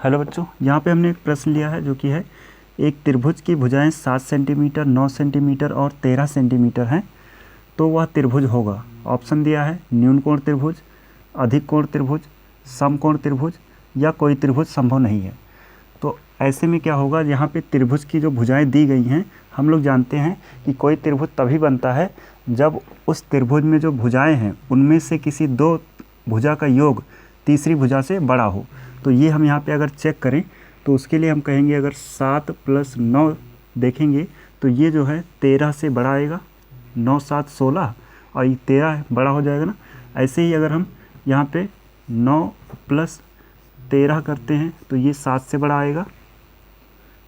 Hello बच्चों, यहाँ पे हमने एक प्रश्न लिया है जो कि है एक त्रिभुज की भुजाएं 7 सेंटीमीटर, 9 सेंटीमीटर और 13 सेंटीमीटर हैं, तो वह त्रिभुज होगा। ऑप्शन दिया है न्यून कोण त्रिभुज, अधिक कोण त्रिभुज, समकोण त्रिभुज या कोई त्रिभुज संभव नहीं है। तो ऐसे में क्या होगा, यहाँ पे त्रिभुज की जो भुजाएं दी गई हैं, हम लोग जानते हैं कि कोई त्रिभुज तभी बनता है जब उस त्रिभुज में जो भुजाएं हैं उनमें से किसी दो भुजा का योग तीसरी भुजा से बड़ा हो। तो ये हम यहाँ पे अगर चेक करें तो उसके लिए हम कहेंगे अगर 7 + 9 देखेंगे तो ये जो है 13 से बड़ा आएगा, 9 7 16 और ये 13 बड़ा हो जाएगा ना। ऐसे ही अगर हम यहाँ पे 9 + 13 करते हैं तो ये 7 से बड़ा आएगा,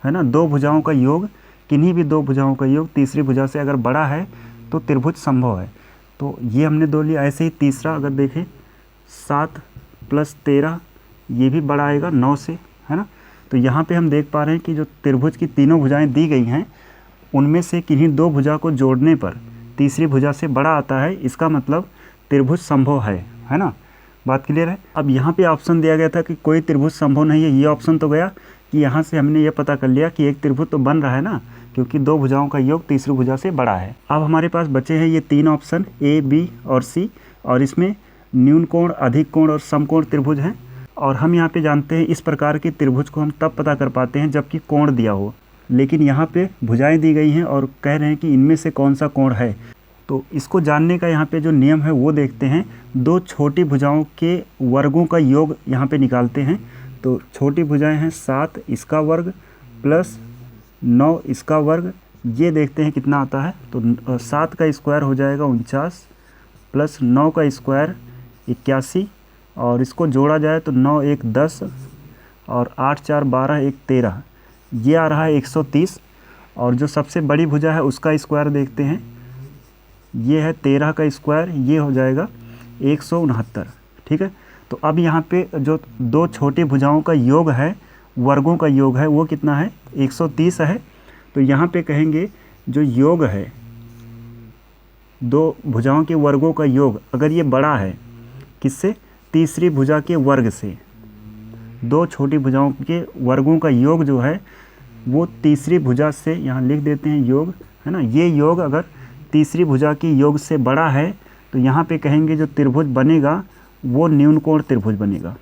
है ना। दो भुजाओं का योग, किन्हीं भी दो भुजाओं का योग तीसरी भुजा से अगर बड़ा है तो त्रिभुज संभव है। तो ये हमने दो लिया। ऐसे ही तीसरा अगर देखें 7 + 13 ये भी बड़ा आएगा 9 से, है ना। तो यहाँ पे हम देख पा रहे हैं कि जो त्रिभुज की तीनों भुजाएं दी गई हैं उनमें से किन्हीं दो भुजा को जोड़ने पर तीसरी भुजा से बड़ा आता है। इसका मतलब त्रिभुज संभव है ना। बात क्लियर है। अब यहाँ पे ऑप्शन दिया गया था कि कोई त्रिभुज संभव नहीं है, ये ऑप्शन तो गया कि यहाँ से हमने ये पता कर लिया कि एक त्रिभुज तो बन रहा है ना, क्योंकि दो भुजाओं का योग तीसरी भुजा से बड़ा है। अब हमारे पास बचे हैं ये तीन ऑप्शन A, B और C, और इसमें न्यून कोण, अधिक कोण और समकोण त्रिभुज हैं। और हम यहाँ पे जानते हैं इस प्रकार के त्रिभुज को हम तब पता कर पाते हैं जबकि कोण दिया हो, लेकिन यहाँ पे भुजाएं दी गई हैं और कह रहे हैं कि इनमें से कौन सा कोण है। तो इसको जानने का यहाँ पे जो नियम है वो देखते हैं। दो छोटी भुजाओं के वर्गों का योग यहाँ पे निकालते हैं। तो छोटी भुजाएं हैं 7 इसका वर्ग + 9 इसका वर्ग, ये देखते हैं कितना आता है। तो 7 का स्क्वायर हो जाएगा 49 + 9 का स्क्वायर 81, और इसको जोड़ा जाए तो 9 1 10 और 8 4 12 1 13, ये आ रहा है 130। और जो सबसे बड़ी भुजा है उसका स्क्वायर देखते हैं, ये है 13 का स्क्वायर, ये हो जाएगा 169। ठीक है। तो अब यहाँ पे जो दो छोटी भुजाओं का योग है, वर्गों का योग है, वो कितना है 130 है। तो यहाँ पे कहेंगे जो योग है दो भुजाओं के वर्गों का योग अगर ये बड़ा है किससे, तीसरी भुजा के वर्ग से। दो छोटी भुजाओं के वर्गों का योग जो है वो तीसरी भुजा से, यहाँ लिख देते हैं योग, है ना। ये योग अगर तीसरी भुजा की योग से बड़ा है तो यहाँ पे कहेंगे जो त्रिभुज बनेगा वो न्यून कोण त्रिभुज बनेगा।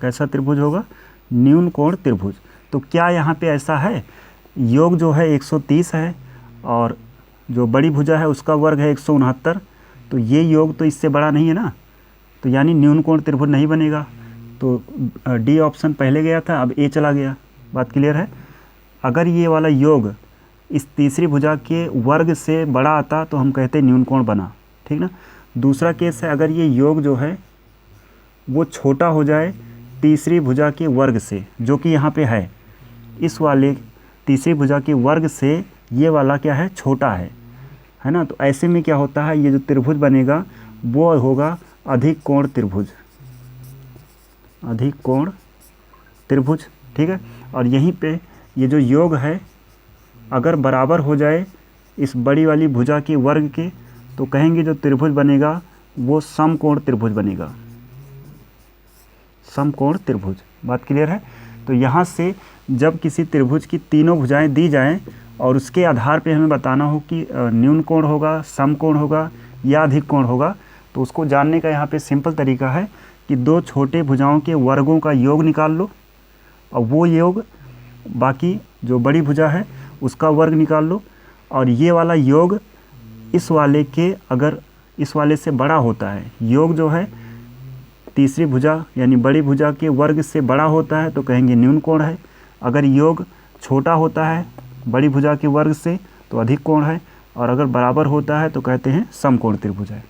कैसा त्रिभुज होगा, न्यून कोण त्रिभुज। तो क्या यहाँ पे ऐसा है, योग जो है 130 है और जो बड़ी भुजा है उसका वर्ग है 169, तो ये योग तो इससे बड़ा नहीं है ना, तो यानी न्यून कोण त्रिभुज नहीं बनेगा। तो डी ऑप्शन पहले गया था, अब ए चला गया। बात क्लियर है। अगर ये वाला योग इस तीसरी भुजा के वर्ग से बड़ा आता तो हम कहते न्यून कोण बना, ठीक ना। दूसरा केस है अगर ये योग जो है वो छोटा हो जाए तीसरी भुजा के वर्ग से, जो कि यहाँ पे है, इस वाले तीसरी भुजा के वर्ग से ये वाला क्या है, छोटा है ना। तो ऐसे में क्या होता है, ये जो त्रिभुज बनेगा वो होगा अधिक कोण त्रिभुज, अधिक कोण त्रिभुज। ठीक है। और यहीं पे ये जो योग है अगर बराबर हो जाए इस बड़ी वाली भुजा के वर्ग के तो कहेंगे जो त्रिभुज बनेगा वो समकोण त्रिभुज बनेगा, समकोण त्रिभुज। बात क्लियर है। तो यहाँ से जब किसी त्रिभुज की तीनों भुजाएं दी जाएं और उसके आधार पे हमें बताना हो कि न्यून कोण होगा, समकोण होगा या अधिक कोण होगा, तो उसको जानने का यहाँ पे सिंपल तरीका है कि दो छोटे भुजाओं के वर्गों का योग निकाल लो और वो योग बाकी जो बड़ी भुजा है उसका वर्ग निकाल लो, और ये वाला योग इस वाले के अगर इस वाले से बड़ा होता है, योग जो है तीसरी भुजा यानी बड़ी भुजा के वर्ग से बड़ा होता है तो कहेंगे न्यून कोण है। अगर योग छोटा होता है बड़ी भुजा के वर्ग से तो अधिक कोण है, और अगर बराबर होता है तो कहते हैं समकोण त्रिभुज है।